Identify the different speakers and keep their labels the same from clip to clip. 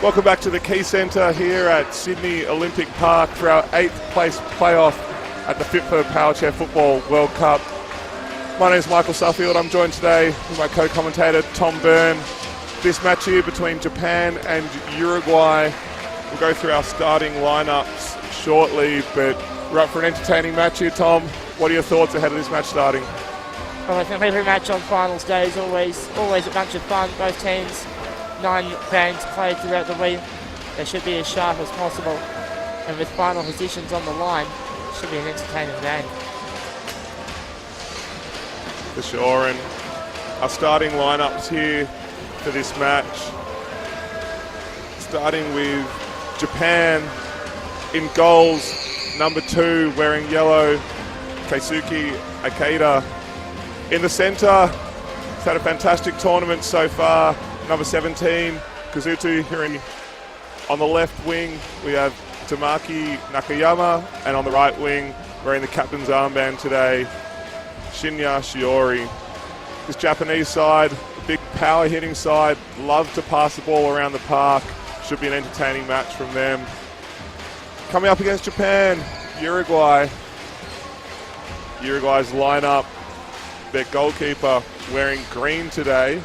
Speaker 1: Welcome back to the Key Centre here at Sydney Olympic Park for our 8th place playoff at the FIPFA Powerchair Football World Cup. My name is Michael Suffield. I'm joined today with my co-commentator Tom Byrne. This match here between Japan and Uruguay. We'll go through our starting lineups shortly, but we're up for an entertaining match here, Tom. What are your thoughts ahead of this match starting?
Speaker 2: Well, I think every match on finals day is always a bunch of fun. Both teams, 9 games played throughout the week. They should be as sharp as possible. And with final positions on the line, it should be an entertaining game.
Speaker 1: For sure, and our starting lineups here for this match. Starting with Japan in goals, number 2 wearing yellow, Keisuke Ikeda. In the centre, he's had a fantastic tournament so far. Number 17, Kazuto Hirin. On the left wing, we have Tamaki Nakayama, and on the right wing, wearing the captain's armband today, Shinya Shiori. This Japanese side, a big power hitting side, love to pass the ball around the park. Should be an entertaining match from them. Coming up against Japan, Uruguay. Uruguay's lineup, their goalkeeper wearing green today.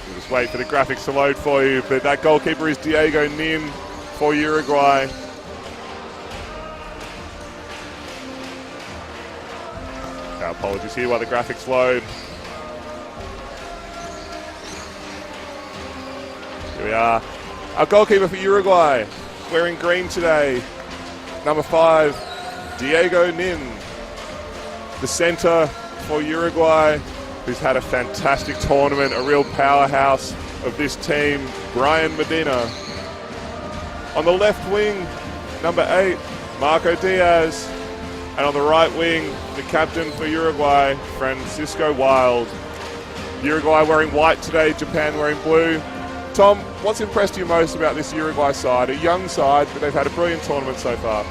Speaker 1: We'll just wait for the graphics to load for you, but that goalkeeper is Diego Nin for Uruguay. Our apologies here while the graphics load. Here we are. Our goalkeeper for Uruguay, wearing green today, number 5, Diego Nin. The centre for Uruguay, who's had a fantastic tournament, a real powerhouse of this team, Brian Medina. On the left wing, number 8, Marco Diaz. And on the right wing, the captain for Uruguay, Francisco Wild. Uruguay wearing white today, Japan wearing blue. Tom, what's impressed you most about this Uruguay side? A young side, but they've had a brilliant tournament so far.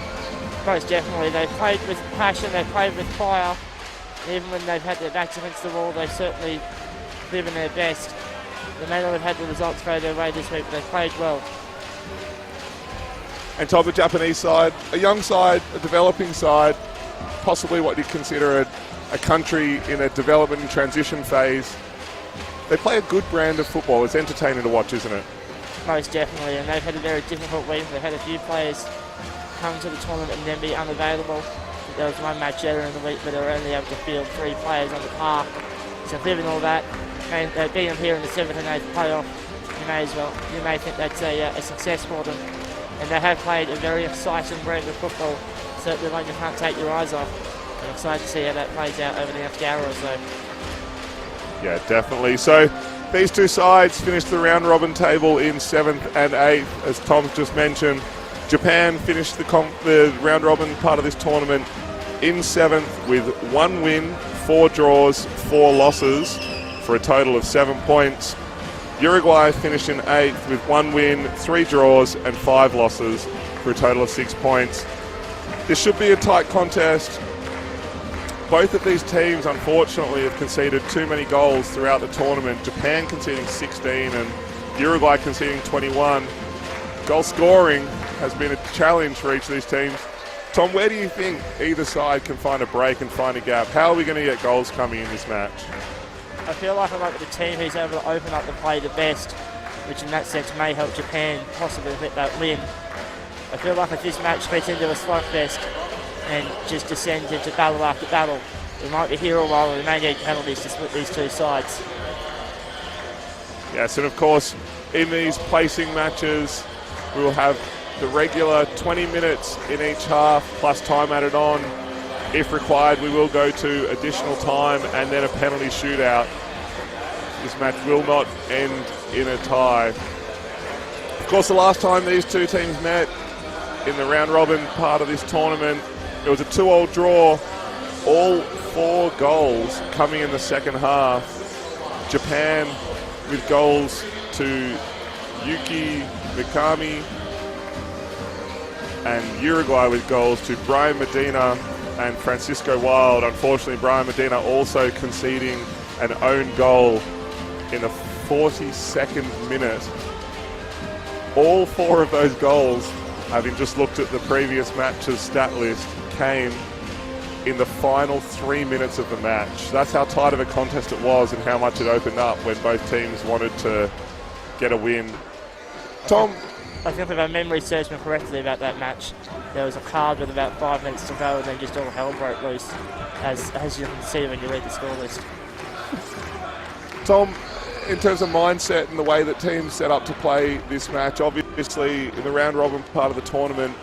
Speaker 2: Most definitely. They've played with passion, they've played with fire. Even when they've had their backs against the wall, they've certainly given their best. They may not have had the results go their way this week, but they've played well.
Speaker 1: And Tom, the Japanese side, a young side, a developing side, possibly what you'd consider a country in a development and transition phase. They play a good brand of football. It's entertaining to watch, isn't it?
Speaker 2: Most definitely, and they've had a very difficult week. They've had a few players come to the tournament and then be unavailable. There was one match earlier in the week where they were only able to field 3 players on the park. So given all that, and being here in the 7th and 8th playoff, you may think that's a success for them. And they have played a very exciting brand of football, certainly one you can't take your eyes off. I'm excited to see how that plays out over the next hour or so.
Speaker 1: Yeah, definitely. So these two sides finished the round robin table in 7th and 8th. As Tom just mentioned, Japan finished the round robin part of this tournament in 7th with 1 win, 4 draws, 4 losses for a total of 7 points. Uruguay finished in 8th with 1 win, 3 draws and 5 losses for a total of 6 points. This should be a tight contest. Both of these teams, unfortunately, have conceded too many goals throughout the tournament. Japan conceding 16 and Uruguay conceding 21. Goal scoring has been a challenge for each of these teams. Tom, where do you think either side can find a break and find a gap? How are we going to get goals coming in this match?
Speaker 2: I feel like I'm like the team who's able to open up the play the best, which in that sense may help Japan possibly get that win. I feel like if this match gets into a slugfest and just descends into battle after battle, we might be here a while and we may need penalties to split these two sides.
Speaker 1: Yes, and of course, in these placing matches, we will have the regular 20 minutes in each half, plus time added on. If required, we will go to additional time and then a penalty shootout. This match will not end in a tie. Of course, the last time these two teams met in the round robin part of this tournament, it was a 2-2 draw, all 4 goals coming in the second half. Japan with goals to Yuki Mikami and Uruguay with goals to Brian Medina and Francisco Wild. Unfortunately, Brian Medina also conceding an own goal in the 42nd minute. All 4 of those goals, having just looked at the previous match's stat list, came in the final 3 minutes of the match. That's how tight of a contest it was and how much it opened up when both teams wanted to get a win. Tom?
Speaker 2: I think if my memory serves me correctly about that match, there was a card with about 5 minutes to go and then just all hell broke loose, as you can see when you read the score list.
Speaker 1: Tom, in terms of mindset and the way that teams set up to play this match, obviously in the round robin part of the tournament,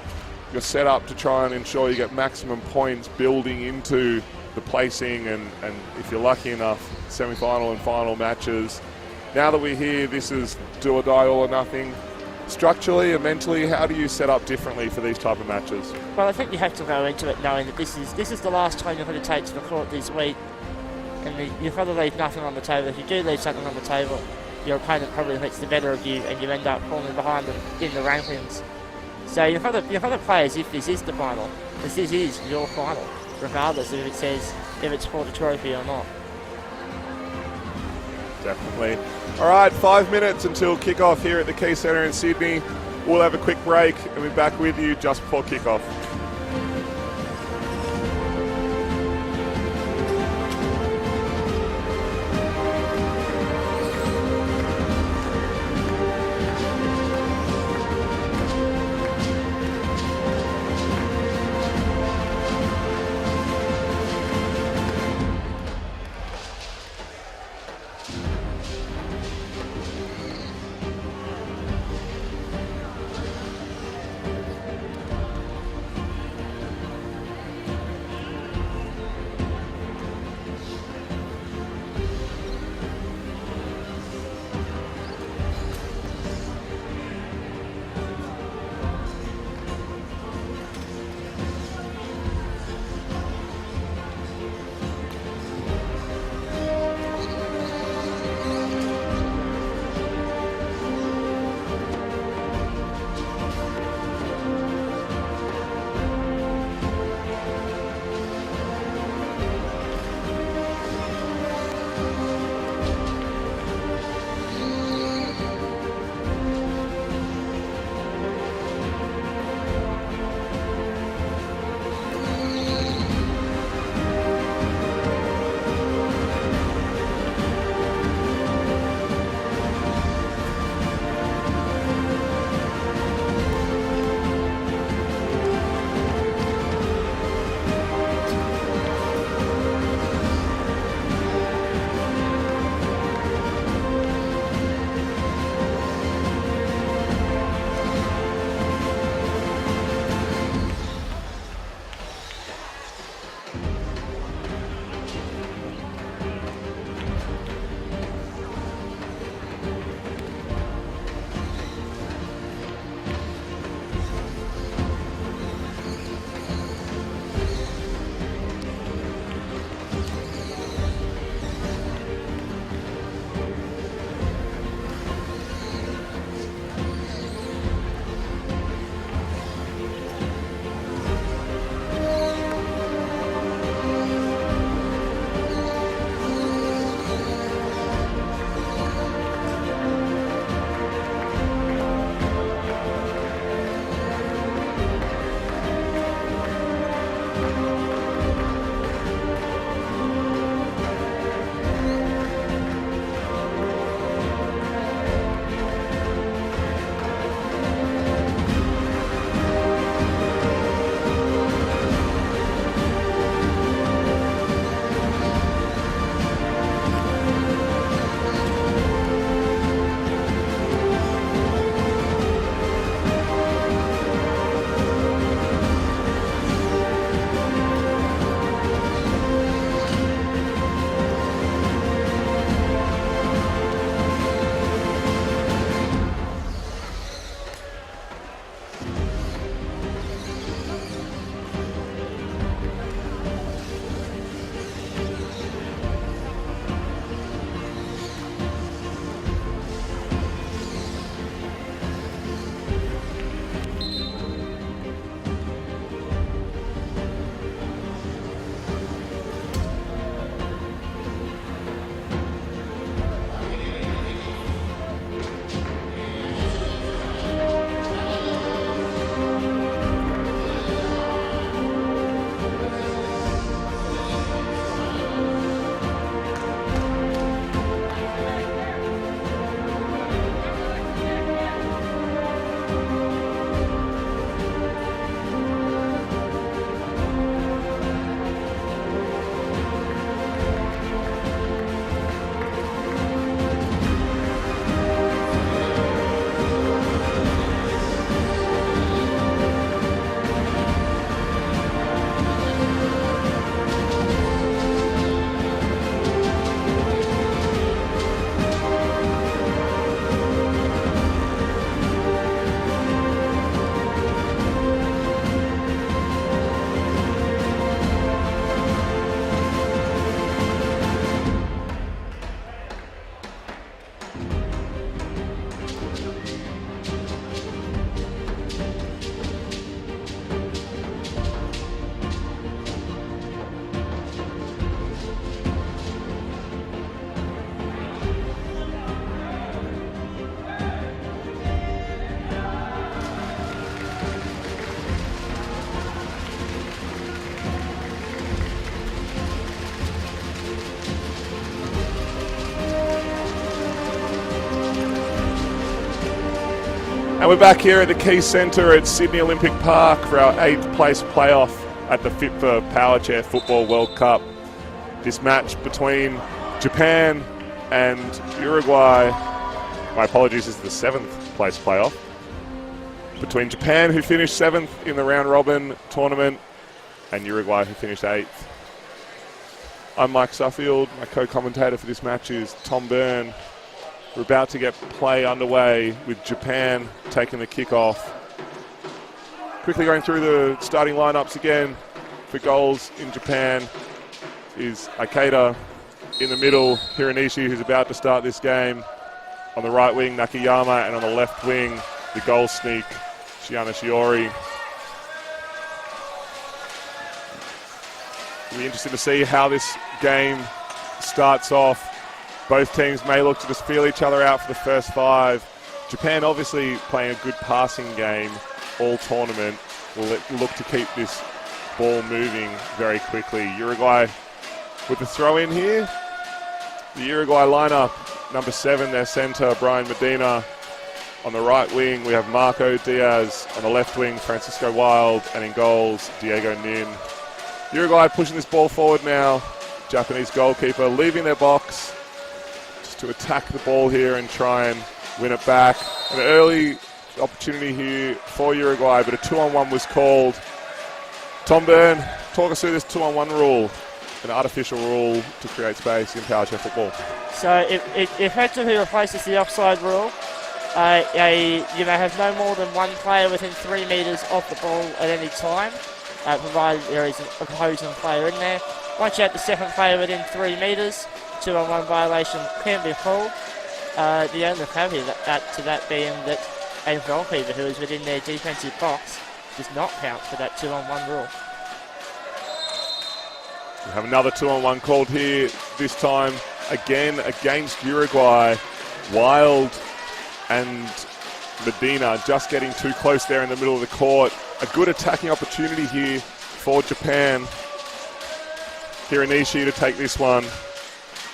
Speaker 1: you're set up to try and ensure you get maximum points building into the placing and if you're lucky enough, semi-final and final matches. Now that we're here, this is do or die, all or nothing. Structurally and mentally, how do you set up differently for these type of matches?
Speaker 2: Well, I think you have to go into it knowing that this is the last time you're going to take to the court this week, and you've got to leave nothing on the table. If you do leave something on the table, your opponent probably gets the better of you and you end up falling behind them in the rankings. So you've got to play as if this is the final, as this is your final, regardless of if it's for the trophy or not.
Speaker 1: Definitely. All right, 5 minutes until kickoff here at the Key Centre in Sydney. We'll have a quick break and we'll be back with you just before kickoff. And we're back here at the Key Centre at Sydney Olympic Park for our 8th place playoff at the FIPFA Powerchair Football World Cup. This match between Japan and Uruguay, my apologies, is the 7th place playoff. Between Japan, who finished 7th in the round robin tournament, and Uruguay, who finished 8th. I'm Mike Suffield. My co-commentator for this match is Tom Byrne. We're about to get play underway with Japan taking the kick-off. Quickly going through the starting lineups again. For goals in Japan is Ikeda. In the middle, Hiranishi, who's about to start this game. On the right wing, Nakayama, and on the left wing, the goal sneak, Shiana Shiori. It'll be interesting to see how this game starts off. Both teams may look to just feel each other out for the first 5. Japan obviously playing a good passing game all tournament. Will look to keep this ball moving very quickly. Uruguay with the throw in here. The Uruguay lineup, number 7, their centre, Brian Medina. On the right wing, we have Marco Diaz. On the left wing, Francisco Wild. And in goals, Diego Nin. Uruguay pushing this ball forward now. Japanese goalkeeper leaving their box just to attack the ball here and try and win it back. An early opportunity here for Uruguay, but a 2-on-1 was called. Tom Byrne, talk us through this 2-on-1 rule, an artificial rule to create space in powerchair football. So
Speaker 2: it effectively replaces the offside rule. You may have no more than one player within 3 metres of the ball at any time, provided there is an opposing player in there. Once you have the second player within 3 metres, 2-on-1 violation can be called. The only caveat to that being that a goalkeeper who is within their defensive box does not count for that 2-on-1 rule.
Speaker 1: We have another 2-on-1 called here, this time again against Uruguay. Wild and Medina just getting too close there in the middle of the court. A good attacking opportunity here for Japan. Hiranishi to take this one.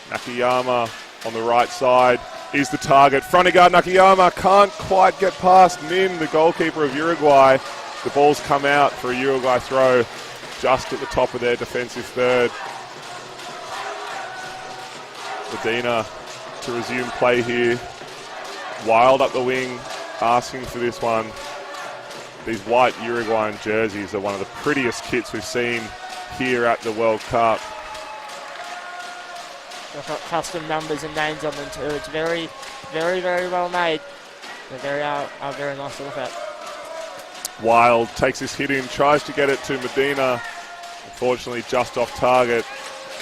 Speaker 1: Nakayama on the right side is the target. Fronting guard Nakayama can't quite get past Nin, the goalkeeper of Uruguay. The ball's come out for a Uruguay throw just at the top of their defensive third. Medina to resume play here. Wild up the wing, asking for this one. These white Uruguayan jerseys are one of the prettiest kits we've seen here at the World Cup.
Speaker 2: They've got custom numbers and names on them too. It's very, very, very well made. They are very nice to look at.
Speaker 1: Wild takes this hit in, tries to get it to Medina. Unfortunately, just off target.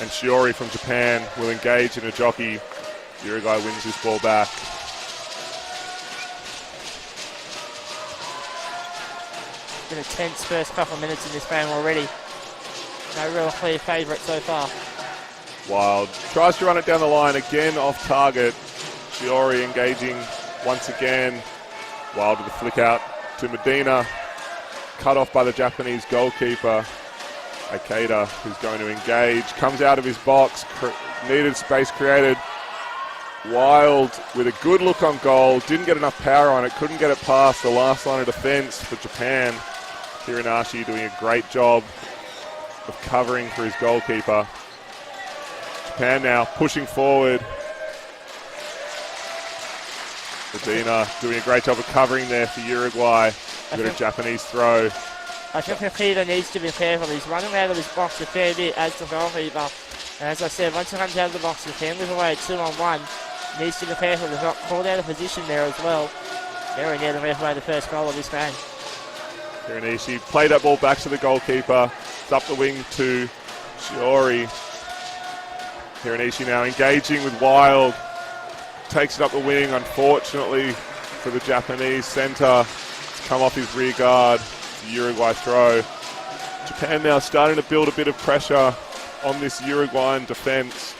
Speaker 1: And Shiori from Japan will engage in a jockey. Uruguay wins this ball back.
Speaker 2: It's been a tense first couple of minutes in this game already. No real clear favourite so far.
Speaker 1: Wild tries to run it down the line, again off target. Shiori engaging once again. Wild with a flick out to Medina. Cut off by the Japanese goalkeeper, Ikeda, who's going to engage. Comes out of his box, needed space created. Wild with a good look on goal, didn't get enough power on it, couldn't get it past the last line of defence for Japan. Hiranashi doing a great job of covering for his goalkeeper. Japan now pushing forward. Medina doing a great job of covering there for Uruguay. With a Japanese throw.
Speaker 2: I think Ikeda needs to be careful. He's running out of his box a fair bit as the goalkeeper. And as I said, once he comes out of the box, he can move away at 2-on-1. Needs to be careful. He's not called out of position there as well. Very near to move away the first goal of this game.
Speaker 1: Hiranishi played that ball back to the goalkeeper. It's up the wing to Shiori. Hiranishi now engaging with Wild. Takes it up the wing, unfortunately, for the Japanese centre. It's come off his rear guard. The Uruguay throw. Japan now starting to build a bit of pressure on this Uruguayan defence.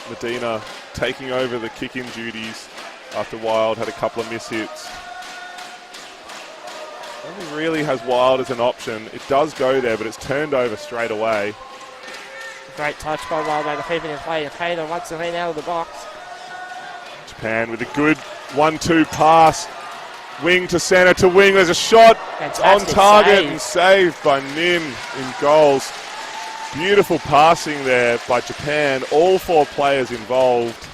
Speaker 1: Medina taking over the kick-in duties after Wild had a couple of mishits. Only really has Wild as an option. It does go there, but it's turned over straight away.
Speaker 2: Great touch by Wild, to keep it in play. Ikeda once again out of the box.
Speaker 1: Japan with a good 1-2 pass. Wing to centre to wing. There's a shot on target and saved by Nin in goals. Beautiful passing there by Japan. All 4 players involved.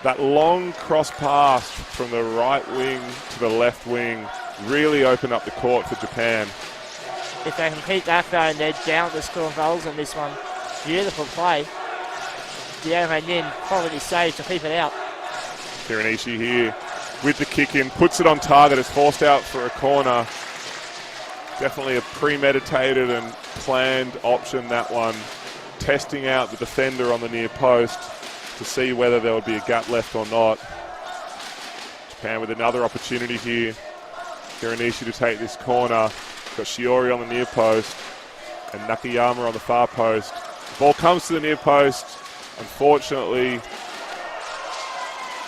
Speaker 1: That long cross pass from the right wing to the left wing really opened up the court for Japan.
Speaker 2: If they can keep that going, they're down to score goals on this one. Beautiful play. Diogo Nin quality save to keep it out.
Speaker 1: Hiranishi here with the kick in, puts it on target, is forced out for a corner. Definitely a premeditated and planned option, that one. Testing out the defender on the near post to see whether there would be a gap left or not. Japan with another opportunity here. Hiranishi to take this corner. Got Shiori on the near post and Nakayama on the far post. The ball comes to the near post. Unfortunately,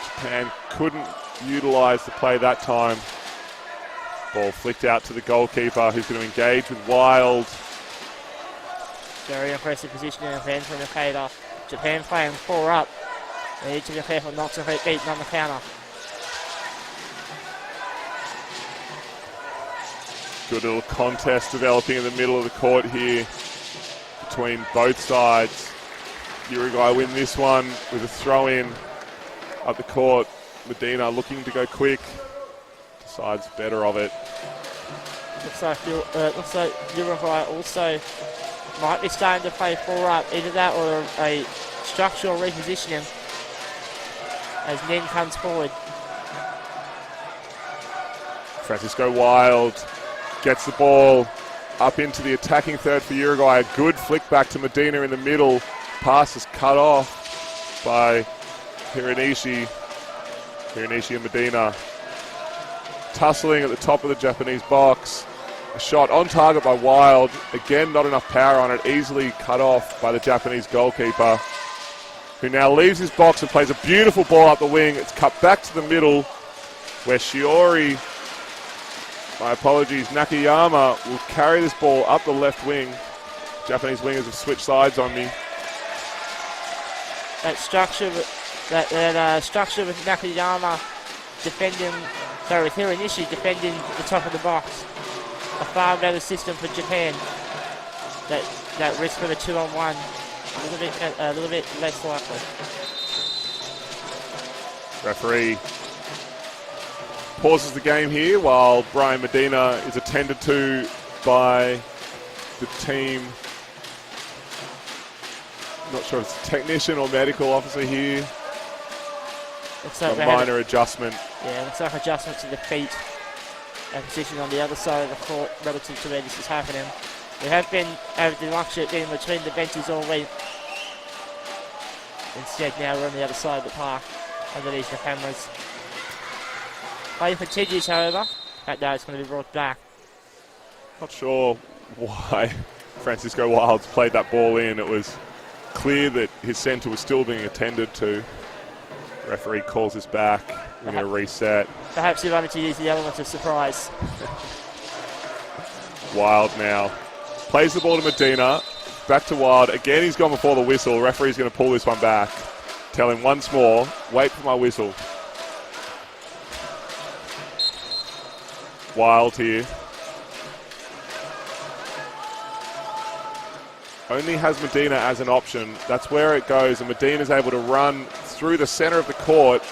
Speaker 1: Japan couldn't utilise the play that time. Ball flicked out to the goalkeeper, who's going to engage with Wild.
Speaker 2: Very impressive positioning of Van from Ikeida. Japan playing 4 up. They need to be careful not to get beaten on the counter.
Speaker 1: Good little contest developing in the middle of the court here between both sides. Uruguay win this one with a throw-in up the court. Medina looking to go quick. Decides better of it.
Speaker 2: Looks like Uruguay also might be starting to play 4 up. Either that or a structural repositioning as Nin comes forward.
Speaker 1: Francisco Wild gets the ball up into the attacking third for Uruguay. A good flick back to Medina in the middle. Pass is cut off by Hiranishi. Hiranishi and Medina tussling at the top of the Japanese box. A shot on target by Wild. Again, not enough power on it. Easily cut off by the Japanese goalkeeper, who now leaves his box and plays a beautiful ball up the wing. It's cut back to the middle where Shiori, my apologies, Nakayama will carry this ball up the left wing. Japanese wingers have switched sides on me.
Speaker 2: That structure with Nakayama defending, with Hiranishi defending the top of the box. A far better system for Japan. That risk of a 2-on-1 a little bit less likely. Referee
Speaker 1: pauses the game here while Brian Medina is attended to by the team. Not sure if it's a technician or medical officer here.
Speaker 2: Looks like
Speaker 1: a minor adjustment.
Speaker 2: Yeah, looks like adjustment to the feet and position on the other side of the court relative to where this is happening. We have been over the luxury of being between the benches all week. Instead, now we're on the other side of the park, underneath the cameras. Play continues, however. But now it's going to be brought back.
Speaker 1: Not sure why Francisco Wilds played that ball in. It was clear that his centre was still being attended to. Referee calls us back. We're going to reset.
Speaker 2: Perhaps he wanted to use the element of surprise.
Speaker 1: Wild now. Plays the ball to Medina. Back to Wild. Again, he's gone before the whistle. Referee's going to pull this one back. Tell him once more, wait for my whistle. Wild here. Only has Medina as an option. That's where it goes. And Medina's able to run through the center of the court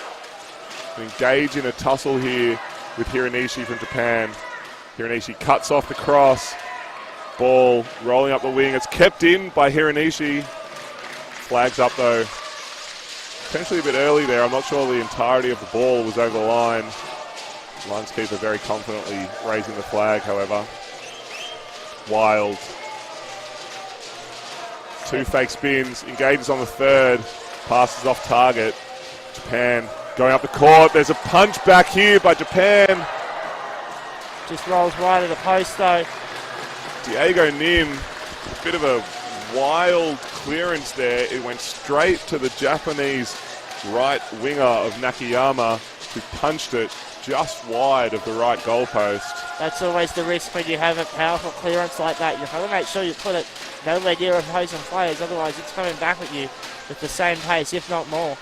Speaker 1: and engage in a tussle here with Hiranishi from Japan. Hiranishi cuts off the cross. Ball rolling up the wing. It's kept in by Hiranishi. Flags up though. Potentially a bit early there. I'm not sure the entirety of the ball was over the line. Lineskeeper very confidently raising the flag, however. Wild. Two fake spins. Engages on the third. Passes off target. Japan going up the court. There's a punch back here by Japan.
Speaker 2: Just rolls wide of the post though.
Speaker 1: Diego Nin, a bit of a wild clearance there. It went straight to the Japanese right winger of Nakayama, who punched it just wide of the right goalpost.
Speaker 2: That's always the risk when you have a powerful clearance like that. You have to make sure you put it nowhere near opposing players, otherwise it's coming back at you with the same pace, if not more.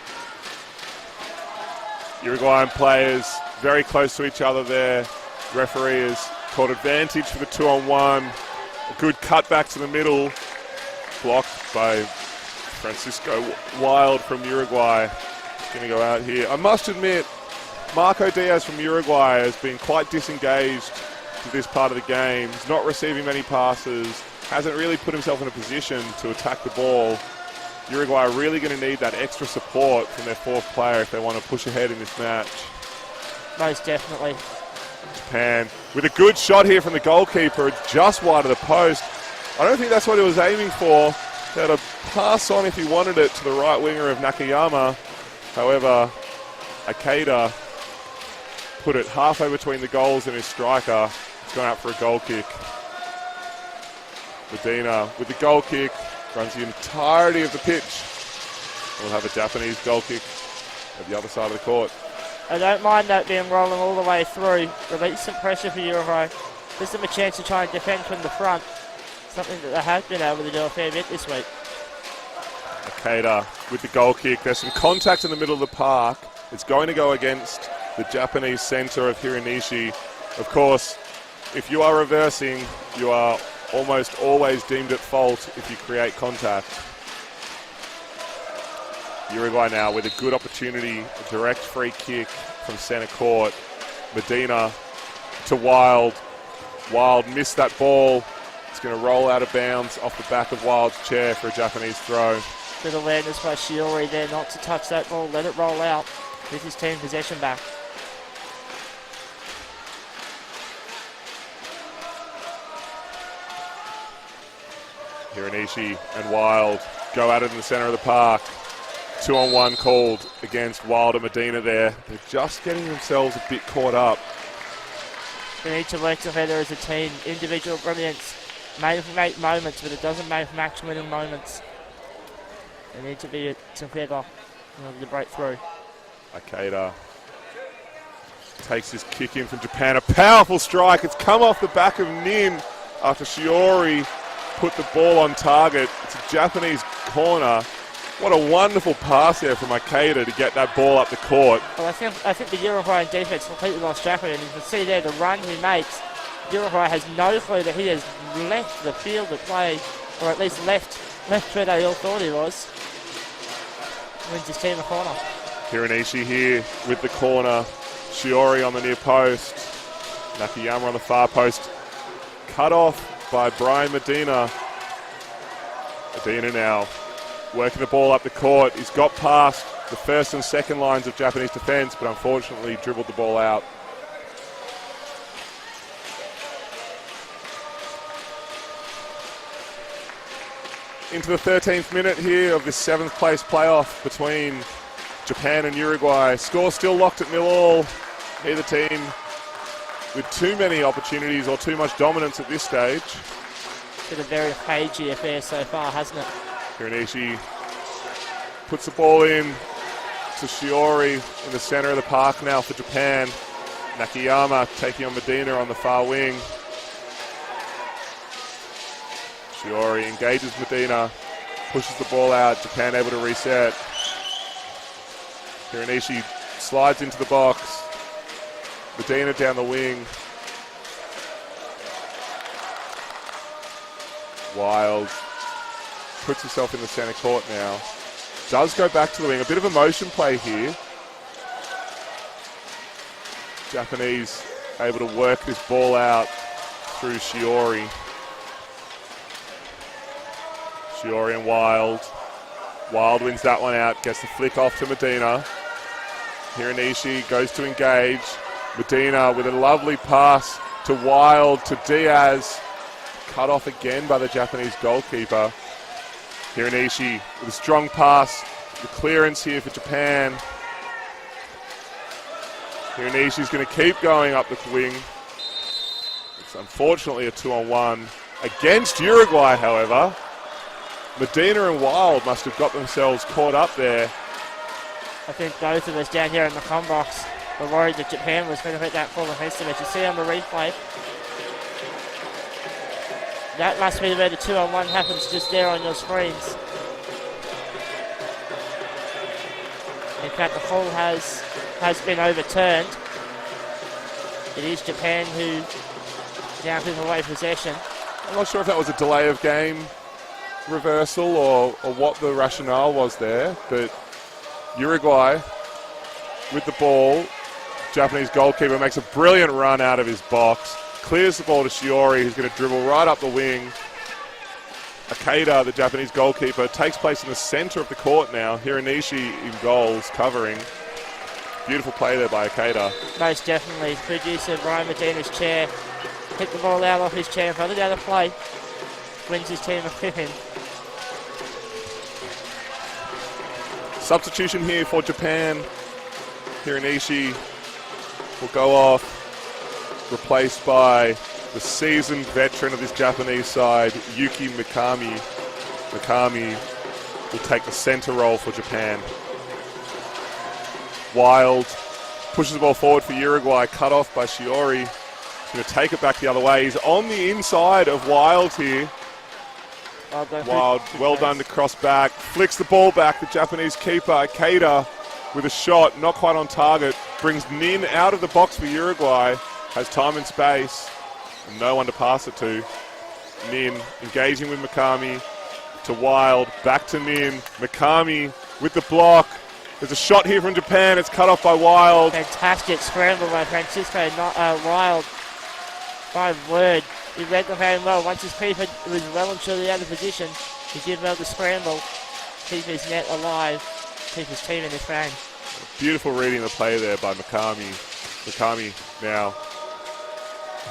Speaker 1: Uruguayan players very close to each other there. Referee has called advantage for the 2-on-1. A good cutback to the middle. Blocked by Francisco Wild from Uruguay. He's going to go out here. I must admit, Marco Diaz from Uruguay has been quite disengaged to this part of the game. He's not receiving many passes. Hasn't really put himself in a position to attack the ball. Uruguay are really going to need that extra support from their fourth player if they want to push ahead in this match.
Speaker 2: Most definitely.
Speaker 1: Japan with a good shot here from the goalkeeper. It's just wide of the post. I don't think that's what he was aiming for. He had to pass on if he wanted it to the right winger of Nakayama. However, 𝐏𝐸𝐷 put it halfway between the goals and his striker. It's gone out for a goal kick. Medina with the goal kick runs the entirety of the pitch. We'll have a Japanese goal kick at the other side of the court.
Speaker 2: I don't mind that being rolling all the way through. Release some pressure for Uruguay. Gives them a chance to try and defend from the front. Something that they have been able to do a fair bit this week.
Speaker 1: 𝐏𝐸𝐷 with the goal kick. There's some contact in the middle of the park. It's going to go against the Japanese centre of Hiranishi. Of course, if you are reversing, you are almost always deemed at fault if you create contact. Uruguay now with a good opportunity, a direct free kick from centre court. Medina to Wild. Wild missed that ball. It's going to roll out of bounds off the back of Wild's chair for a Japanese throw.
Speaker 2: Good awareness by Shiori there not to touch that ball, let it roll out with his team possession back.
Speaker 1: Hiranishi and Wild go at it in the centre of the park. 2-on-1 called against Wild and Medina there. They're just getting themselves a bit caught up.
Speaker 2: They need to work together as a team. Individual brilliance may make moments, but it doesn't make match-winning moments. They need to be together in order to break through.
Speaker 1: 𝐏𝐸𝐷 takes his kick in from Japan. A powerful strike. It's come off the back of Nin after Shiori put the ball on target. It's a Japanese corner. What a wonderful pass there from 𝐏𝐸𝐷 to get that ball up the court.
Speaker 2: Well, I think the Uruguayan defense completely lost track of it. And you can see there the run he makes. Uruguay has no clue that he has left the field of play, or at least left where they all thought he was. Wins his team a corner.
Speaker 1: Hiranishi here with the corner. Shiori on the near post. Nakayama on the far post. Cut off by Brian Medina. Medina now working the ball up the court. He's got past the first and second lines of Japanese defence, but unfortunately dribbled the ball out. Into the 13th minute here of this 7th place playoff between Japan and Uruguay. Score still locked at 0-0. Neither team with too many opportunities or too much dominance at this stage.
Speaker 2: Been a very cagey affair so far, hasn't it?
Speaker 1: Hiranishi puts the ball in to Shiori in the centre of the park now for Japan. Nakayama taking on Medina on the far wing. Shiori engages Medina, pushes the ball out. Japan able to reset. Hiranishi slides into the box. Medina down the wing. Wild puts himself in the centre court now. Does go back to the wing. A bit of a motion play here. Japanese able to work this ball out through Shiori. Shiori and Wild. Wild wins that one out. Gets the flick off to Medina. Hiranishi goes to engage. Medina with a lovely pass to Wild, to Diaz. Cut off again by the Japanese goalkeeper. Hiranishi with a strong pass. The clearance here for Japan. Hiranishi's going to keep going up the wing. It's unfortunately a 2-on-1 against Uruguay, however. Medina and Wild must have got themselves caught up there.
Speaker 2: I think both of us down here in the comm box were worried that Japan was going to hit that full of estimate. You see on the replay, that must be where the 2-on-1 happens, just there on your screens. In fact, the call has been overturned. It is Japan who now give away possession.
Speaker 1: I'm not sure if that was a delay of game reversal or what the rationale was there, but Uruguay with the ball. Japanese goalkeeper makes a brilliant run out of his box, clears the ball to Shiori, who's going to dribble right up the wing. 𝐏𝐸𝐷, the Japanese goalkeeper, takes place in the centre of the court now. Hiranishi in goals, covering. Beautiful play there by 𝐏𝐸𝐷.
Speaker 2: Most definitely. Producer Brian Medina's chair hit the ball out off his chair, got it out of play. Wins his team a pippin.
Speaker 1: Substitution here for Japan. Hiranishi will go off, replaced by the seasoned veteran of this Japanese side, Yuki Mikami. Mikami will take the centre role for Japan. Wild pushes the ball forward for Uruguay, cut off by Shiori. He's going to take it back the other way. He's on the inside of Wild here. Wild, well done to cross back. Flicks the ball back. The Japanese keeper, 𝐏𝐸𝐷, with a shot, not quite on target. Brings Nin out of the box for Uruguay. Has time and space. And no one to pass it to. Nin engaging with Mikami. To Wild. Back to Nin. Mikami with the block. There's a shot here from Japan. It's cut off by Wild.
Speaker 2: Fantastic scramble by Francisco Wild. My word. He read the game well. Once his keeper was well and truly out of position, he did well to scramble, keep his net alive, keep his team in the frame.
Speaker 1: Beautiful reading the play there by Mikami. Mikami now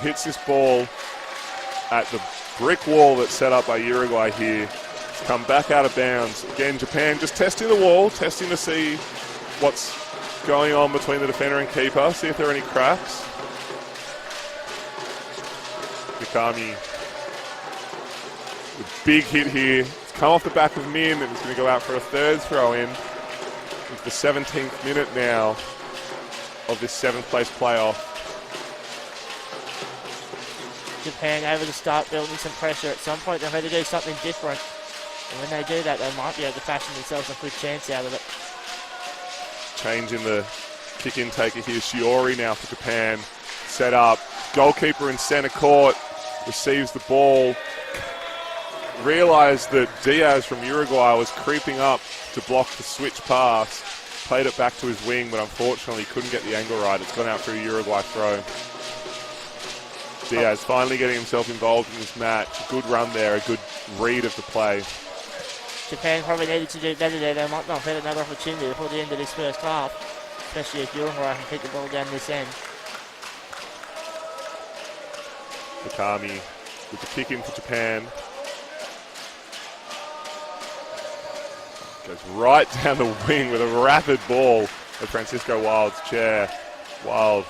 Speaker 1: hits this ball at the brick wall that's set up by Uruguay here. It's come back out of bounds. Again, Japan just testing the wall, testing to see what's going on between the defender and keeper, see if there are any cracks. Mikami, the big hit here. It's come off the back of Min and it's going to go out for a third throw in. It's the 17th minute now of this 7th place playoff.
Speaker 2: Japan able to start building some pressure. At some point they've had to do something different. And when they do that, they might be able to fashion themselves a good chance out of it.
Speaker 1: Change in the kick intaker here. Shiori now for Japan. Set up. Goalkeeper in centre court. Receives the ball. Realised that Diaz from Uruguay was creeping up to block the switch pass. Played it back to his wing, but unfortunately couldn't get the angle right. It's gone out for a Uruguay throw. Diaz finally getting himself involved in this match. A good run there, a good read of the play.
Speaker 2: Japan probably needed to do better there. They might not have had another opportunity before the end of this first half, especially if Uruguay can kick the ball down this end.
Speaker 1: Mikami with the kick in for Japan. Goes right down the wing with a rapid ball at Francisco Wild's chair. Wild,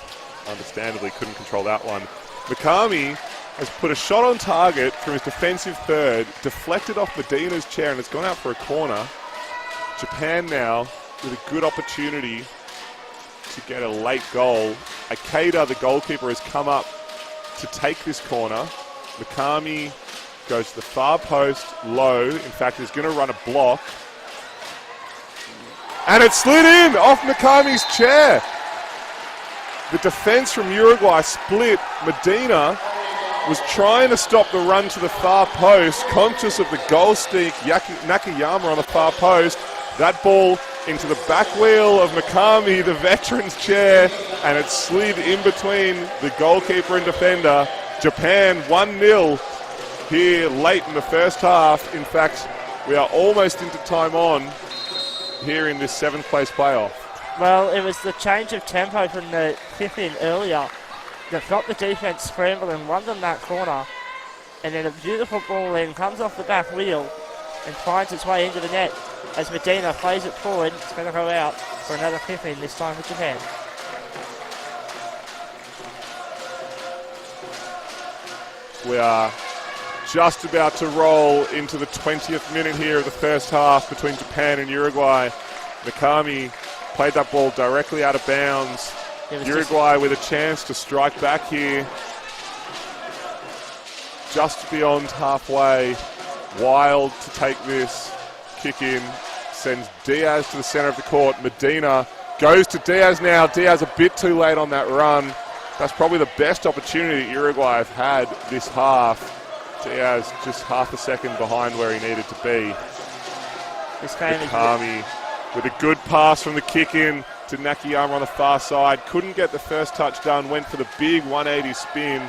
Speaker 1: understandably, couldn't control that one. Mikami has put a shot on target from his defensive third, deflected off Medina's chair, and it's gone out for a corner. Japan now with a good opportunity to get a late goal. 𝐏𝐸𝐷, the goalkeeper, has come up to take this corner. Mikami goes to the far post, low. In fact, he's going to run a block. And it slid in off Mikami's chair. The defense from Uruguay split. Medina was trying to stop the run to the far post, conscious of the goal stink, Nakayama on the far post. That ball into the back wheel of Mikami, the veteran's chair, and it slid in between the goalkeeper and defender. Japan 1-0 here late in the first half. In fact, we are almost into time on here in this 7th place playoff.
Speaker 2: Well, it was the change of tempo from the fifth in earlier that got the defence scrambling, won them that corner, and then a beautiful ball in comes off the back wheel and finds its way into the net. As Medina plays it forward, it's going to go out for another pippin, this time for Japan.
Speaker 1: We are just about to roll into the 20th minute here of the first half between Japan and Uruguay. Mikami played that ball directly out of bounds. Uruguay with a chance to strike back here. Just beyond halfway. Wild to take this. Kick in. sends Diaz to the center of the court. Medina goes to Diaz now. Diaz a bit too late on that run. That's probably the best opportunity Uruguay have had this half. Diaz just half a second behind where he needed to be.
Speaker 2: This game
Speaker 1: 𝐏𝐸𝐿 with a good pass from the kick in to Nakayama on the far side. Couldn't get the first touch done. Went for the big 180 spin.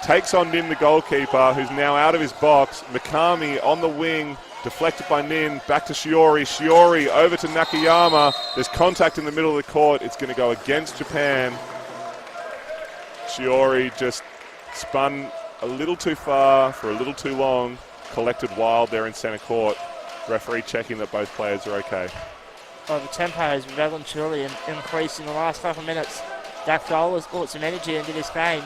Speaker 1: Takes on Nin, the goalkeeper, who's now out of his box. 𝐏𝐸𝐿 on the wing. Deflected by Nin. Back to Shiori. Shiori over to Nakayama. There's contact in the middle of the court. It's going to go against Japan. Shiori just spun a little too far for a little too long. Collected wild there in centre court. Referee checking that both players are okay.
Speaker 2: Well, the tempo has well and truly increased in the last couple of minutes. That goal has brought some energy into this game.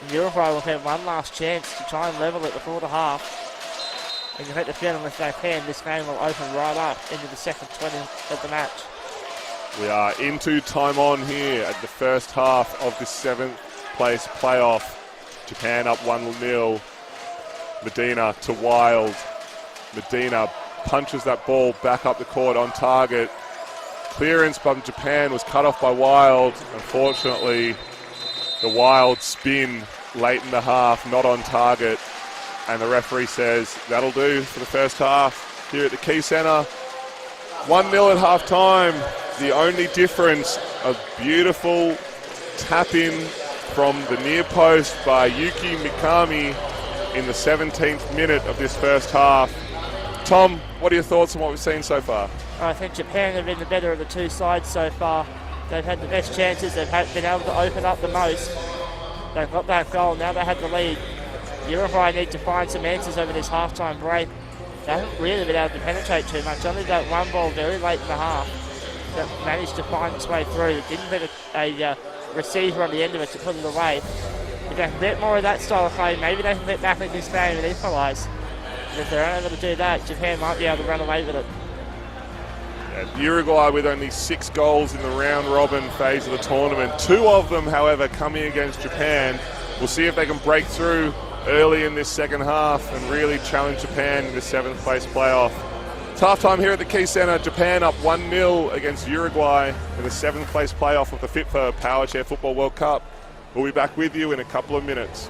Speaker 2: And Uruguay will have one last chance to try and level it before the half. And you get the feeling if they can, this game will open right up into the second 20 of the match.
Speaker 1: We are into time on here at the first half of the 7th place playoff. Japan up 1-0. Medina to Wild. Medina punches that ball back up the court on target. Clearance by Japan was cut off by Wild. Unfortunately, the Wild spin late in the half, not on target. And the referee says that'll do for the first half here at the Key Centre. 1-0 at half time. The only difference, a beautiful tap in from the near post by Yuki Mikami in the 17th minute of this first half. Tom, what are your thoughts on what we've seen so far?
Speaker 2: I think Japan have been the better of the two sides so far. They've had the best chances, they've been able to open up the most. They've got that goal, now they have the lead. Uruguay need to find some answers over this halftime break. They haven't really been able to penetrate too much, only that one ball very late in the half that managed to find its way through. It didn't get a receiver on the end of it to put it away. If they can get more of that style of play, maybe they can get back in this game and equalise. And if they're unable to do that, Japan might be able to run away with it.
Speaker 1: Uruguay with only 6 goals in the round-robin phase of the tournament. 2 of them, however, coming against Japan. We'll see if they can break through early in this second half and really challenge Japan in the 7th place playoff. It's halftime here at the Key Centre. Japan up 1-0 against Uruguay in the 7th place playoff of the FIPFA Powerchair Football World Cup. We'll be back with you in a couple of minutes.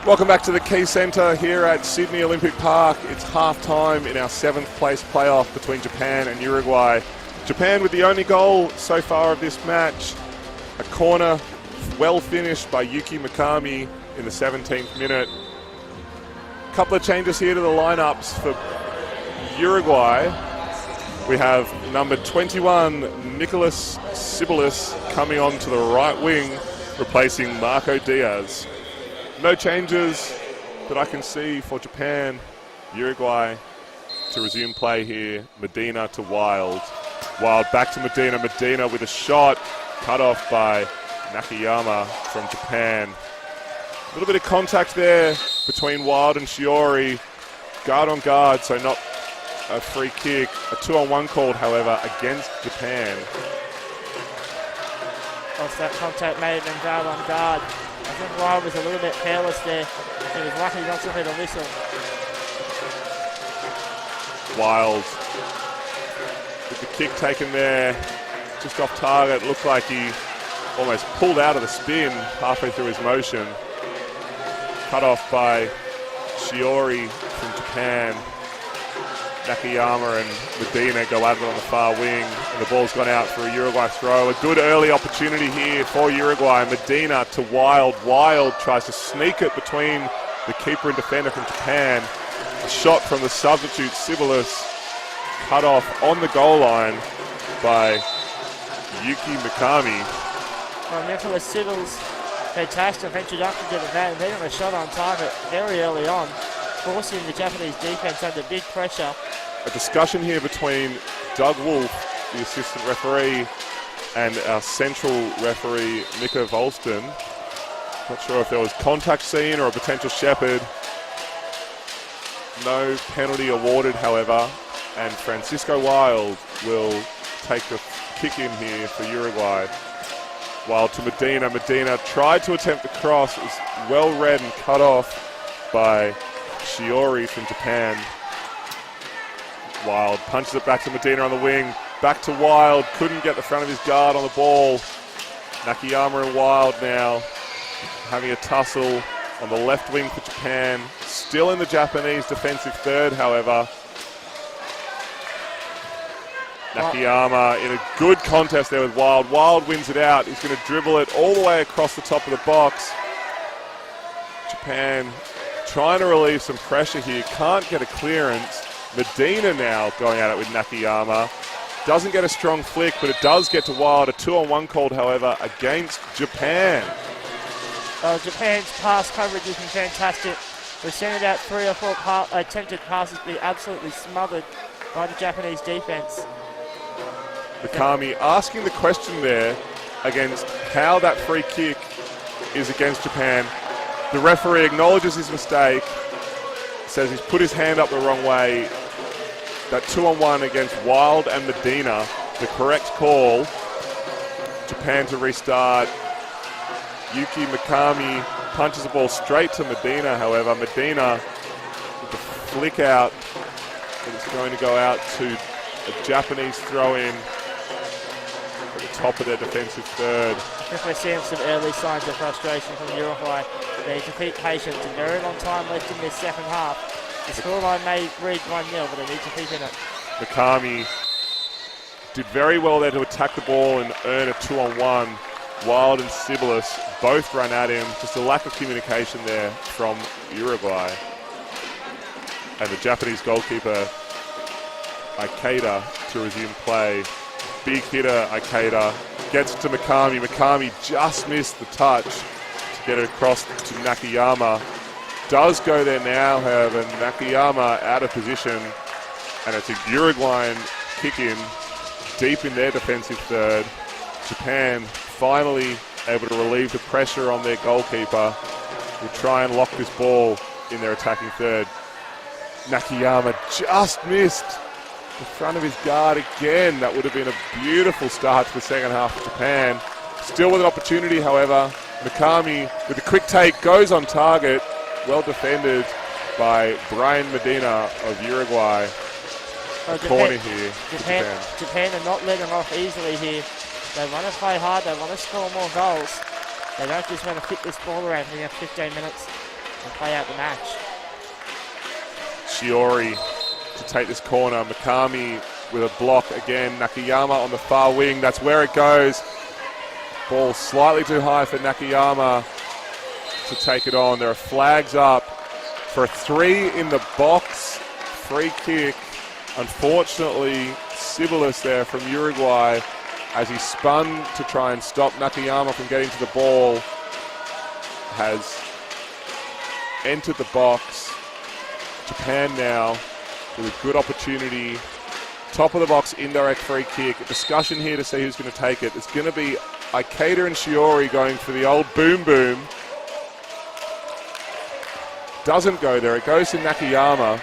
Speaker 1: Welcome back to the Key Centre here at Sydney Olympic Park. It's half-time in our 7th place playoff between Japan and Uruguay. Japan with the only goal so far of this match, a corner well finished by Yuki Mikami in the 17th minute. A couple of changes here to the lineups for Uruguay. We have number 21, Nicolas Sibilis, coming on to the right wing, replacing Marco Diaz. No changes that I can see for Japan. Uruguay to resume play here. Medina to Wild. Wild back to Medina. Medina with a shot. Cut off by Nakayama from Japan. A little bit of contact there between Wild and Shiori. Guard on guard, so not a free kick. A 2-on-1 called, however, against Japan.
Speaker 2: Whilst that contact may have been guard on guard, I think Wild was a little bit careless there. He was lucky not to hit a whistle.
Speaker 1: Wild with the kick taken there, just off target. Looked like he almost pulled out of the spin halfway through his motion. Cut off by Shiori from Japan. Nakayama and Medina go at it on the far wing, and the ball's gone out for a Uruguay throw. A good early opportunity here for Uruguay. Medina to Wild. Wild tries to sneak it between the keeper and defender from Japan. A shot from the substitute Sibilis, cut off on the goal line by Yuki Mikami.
Speaker 2: Well, Nicolas Sibilis, fantastic introduction to the bat, and then a shot on target very early on, forcing the Japanese defense under big pressure.
Speaker 1: A discussion here between Doug Wolf, the assistant referee, and our central referee, Mika Volston. Not sure if there was contact seen or a potential shepherd. No penalty awarded, however, and Francisco Wild will take the kick in here for Uruguay. Wild to Medina. Medina tried to attempt the cross. It was well read and cut off by Shiori from Japan. Wild punches it back to Medina on the wing. Back to Wild. Couldn't get the front of his guard on the ball. Nakayama and Wild now having a tussle on the left wing for Japan. Still in the Japanese defensive third, however. Nakayama in a good contest there with Wild. Wild wins it out. He's going to dribble it all the way across the top of the box. Japan trying to relieve some pressure here. Can't get a clearance. Medina now going at it with Nakayama. Doesn't get a strong flick, but it does get to Wild. A 2-on-1 called, however, against Japan.
Speaker 2: Japan's pass coverage has been fantastic. We've seen about 3 or 4 attempted passes be absolutely smothered by the Japanese defense.
Speaker 1: Mikami asking the question there against how that free kick is against Japan. The referee acknowledges his mistake, says he's put his hand up the wrong way. That 2-on-1 against Wild and Medina, the correct call. Japan to restart. Yuki Mikami punches the ball straight to Medina, however. Medina with the flick out, and it's going to go out to a Japanese throw-in at the top of their defensive third.
Speaker 2: I think we're seeing some early signs of frustration from Uruguay. They need to keep patient. There's very long time left in this second half. The scoreline may read 1-0, but they need to keep in it.
Speaker 1: Mikami did very well there to attack the ball and earn a 2-on-1. Wild and Sibilis both run at him. Just a lack of communication there from Uruguay. And the Japanese goalkeeper, 𝐏𝐸, to resume play. Big hitter, 𝐏𝐸, gets to Mikami. Mikami just missed the touch to get it across to Nakayama. Does go there now, however. Nakayama out of position, and it's a Uruguayan kick-in deep in their defensive third. Japan finally able to relieve the pressure on their goalkeeper. Will try and lock this ball in their attacking third. Nakayama just missed the front of his guard again. That would have been a beautiful start to the second half of Japan. Still with an opportunity, however. Mikami with a quick take goes on target. Well defended by Brian Medina of Uruguay. Corner here for Japan.
Speaker 2: Japan are not letting off easily here. They want to play hard. They want to score more goals. They don't just want to kick this ball around for the next 15 minutes. and play out the match.
Speaker 1: Shiori to take this corner. Mikami with a block again. Nakayama on the far wing. That's where it goes. Ball slightly too high for Nakayama to take it on. There are flags up for a 3 in the box. Free kick. Unfortunately, Sibilis there from Uruguay, as he spun to try and stop Nakayama from getting to the ball, has entered the box. Japan now with a good opportunity. Top of the box, indirect free kick. A discussion here to see who's going to take it. It's going to be 𝐼𝐸𝐷𝐻 and Shiori going for the old boom boom. Doesn't go there. It goes to Nakayama.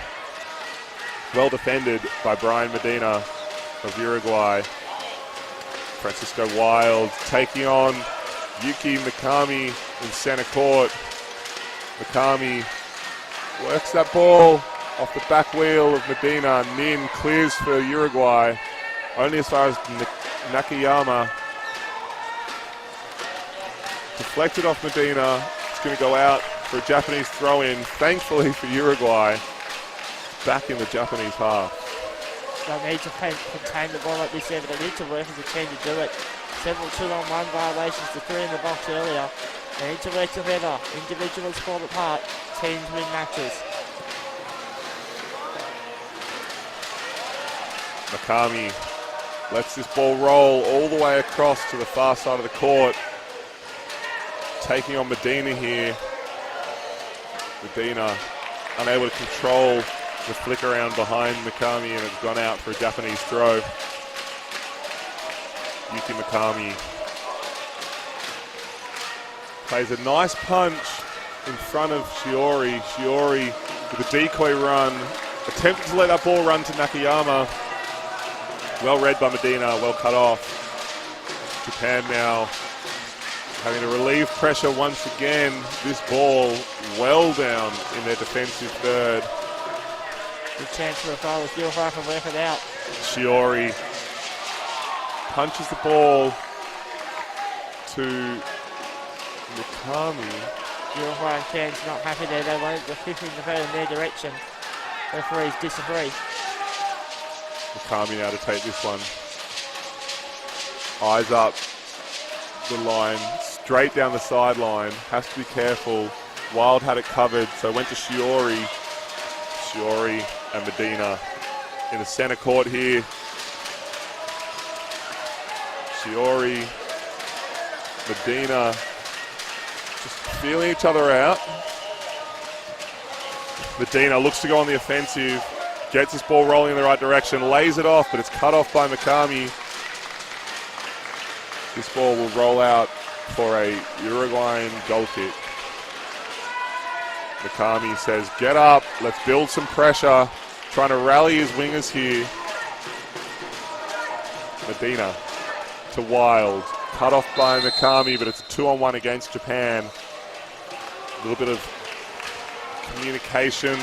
Speaker 1: Well defended by Brian Medina of Uruguay. Francisco Wild taking on Yuki Mikami in center court. Mikami works that ball off the back wheel of Medina. Nin clears for Uruguay. Only as far as Nakayama. Deflected off Medina. It's going to go out for a Japanese throw-in. Thankfully for Uruguay. Back in the Japanese half.
Speaker 2: They need to contain the ball like this, but they need to work as a team to do it. Several 2-on-1 violations to 3 in the box earlier. They need to work together. Individuals fall apart. Teams win matches.
Speaker 1: Mikami lets this ball roll all the way across to the far side of the court. Taking on Medina here. Medina unable to control the flick around behind Mikami, and it's gone out for a Japanese throw. Yuki Mikami plays a nice punch in front of Shiori. Shiori with a decoy run, attempted to let that ball run to Nakayama. Well read by Medina, well cut off. Japan now having to relieve pressure once again. This ball well down in their defensive third.
Speaker 2: Good chance for a foul if Uruguay can work it out.
Speaker 1: Shiori punches the ball to Mikami.
Speaker 2: Uruguay fans not happy there. They wanted the 15 to go in their direction. Referees disagree.
Speaker 1: Mikami now to take this one. Eyes up the line, straight down the sideline. Has to be careful. Wild had it covered, so went to Shiori. Shiori and Medina in the center court here. Shiori, Medina just feeling each other out. Medina looks to go on the offensive, gets this ball rolling in the right direction, lays it off, but it's cut off by Mikami. This ball will roll out for a Uruguayan goal kick. Mikami says, get up, let's build some pressure. Trying to rally his wingers here. Medina to Wild. Cut off by Mikami, but it's a 2-on-1 against Japan. A little bit of communication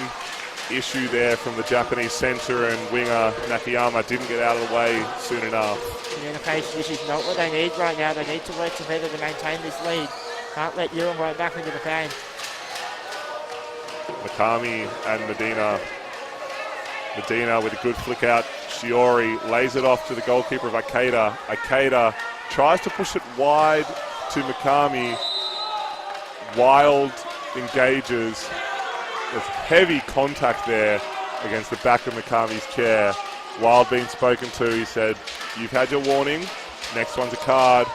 Speaker 1: issue there from the Japanese centre, and winger Nakayama didn't get out of the way soon enough.
Speaker 2: Communication issues not what they need right now. They need to work together to maintain this lead. Can't let Uruguay back into the game.
Speaker 1: Mikami and Medina. Medina with a good flick out. Shiori lays it off to the goalkeeper of 𝐼𝐸𝐷𝐻. 𝐼𝐸𝐷𝐻 tries to push it wide to Mikami. Wild engages. There's heavy contact there against the back of Mikami's chair. Wild being spoken to, he said, you've had your warning. Next one's a card.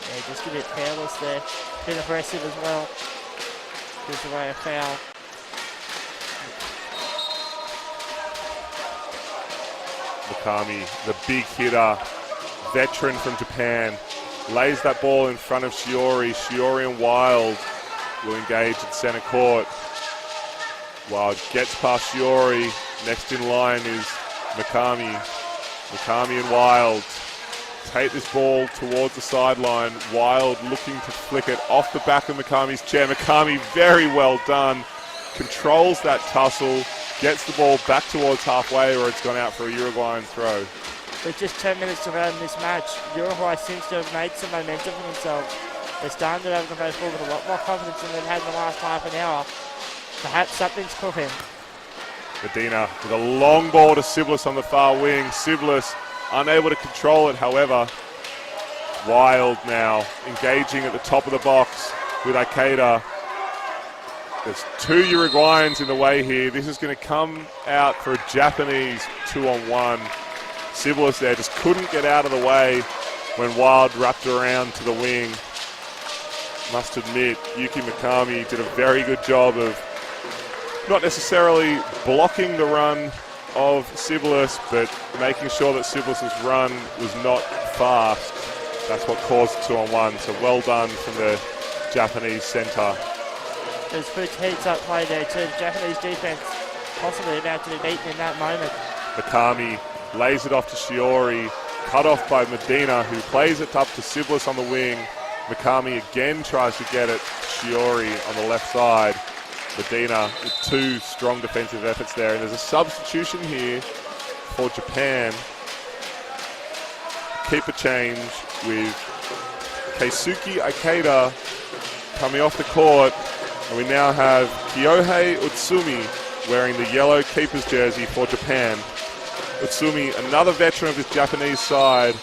Speaker 2: Yeah, just a bit careless there. A bit aggressive as well. Gives away a foul.
Speaker 1: Mikami, the big hitter, veteran from Japan, lays that ball in front of Shiori. Shiori and Wild will engage at center court. Wild gets past Shiori. Next in line is Mikami. Mikami and Wild take this ball towards the sideline. Wild looking to flick it off the back of Mikami's chair. Mikami, very well done. Controls that tussle. Gets the ball back towards halfway, or it's gone out for a Uruguayan throw.
Speaker 2: With just 10 minutes to go in this match, Uruguay seems to have made some momentum for themselves. They're starting to be able to go forward with a lot more confidence than they've had in the last half an hour. Perhaps something's cooking.
Speaker 1: Medina with a long ball to Siblis on the far wing. Siblis unable to control it, however. Wild now, engaging at the top of the box with 𝐏𝐸𝐷𝐿. There's two Uruguayans in the way here. This is going to come out for a Japanese 2-on-1. Siblis there just couldn't get out of the way when Wild wrapped around to the wing. Must admit, Yuki Mikami did a very good job of not necessarily blocking the run of Siblis, but making sure that Siblis' run was not fast. That's what caused 2-on-1, so well done from the Japanese centre.
Speaker 2: There's good heads-up play there too. The Japanese defence possibly about to be beaten in that moment.
Speaker 1: Mikami lays it off to Shiori, cut off by Medina, who plays it up to Siblis on the wing. Mikami again tries to get it. Shiori on the left side. Medina with two strong defensive efforts there. And there's a substitution here for Japan. Keeper change with Keisuke Ikeda coming off the court. And we now have Kyohei Utsumi wearing the yellow keeper's jersey for Japan. Utsumi, another veteran of this Japanese side,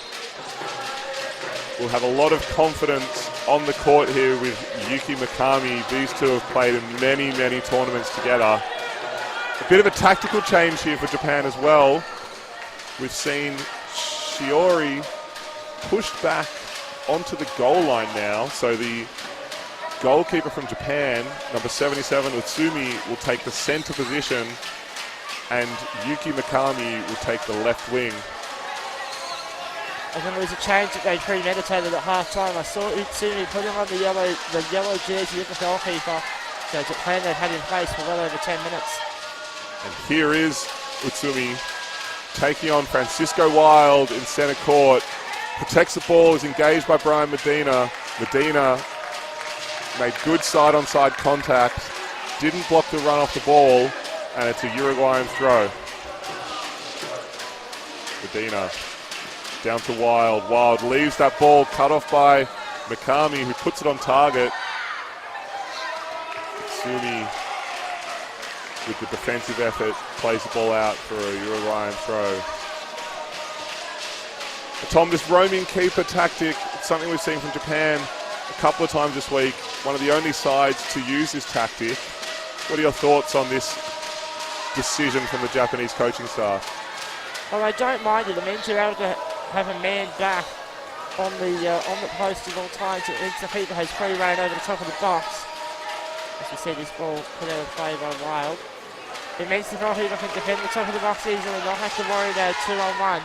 Speaker 1: will have a lot of confidence on the court here with Yuki Mikami. These two have played in many, many tournaments together. A bit of a tactical change here for Japan as well. We've seen Shiori pushed back onto the goal line now, so the goalkeeper from Japan, number 77, Utsumi, will take the centre position, and Yuki Mikami will take the left wing.
Speaker 2: I think it was a change that they premeditated at half-time. I saw Utsumi putting on the yellow jersey with the goalkeeper. So it's a plan they've had in place for well over 10 minutes.
Speaker 1: And here is Utsumi taking on Francisco Wild in centre court. Protects the ball, is engaged by Brian Medina. Medina made good side-on-side contact, didn't block the run off the ball, and it's a Uruguayan throw. Medina down to Wild. Wild leaves that ball, cut off by Mikami, who puts it on target. Utsumi, with the defensive effort, plays the ball out for a Uruguayan throw. Tom, this roaming keeper tactic, it's something we've seen from Japan a couple of times this week. One of the only sides to use this tactic. What are your thoughts on this decision from the Japanese coaching staff?
Speaker 2: Well, I don't mind it. It means you're able to have a man back on the post at all times. It means the keeper has free rein over the top of the box. As you see, this ball put out of play by Wild. It means the goalkeeper can defend the top of the box easily, not have to worry about a 2-on-1.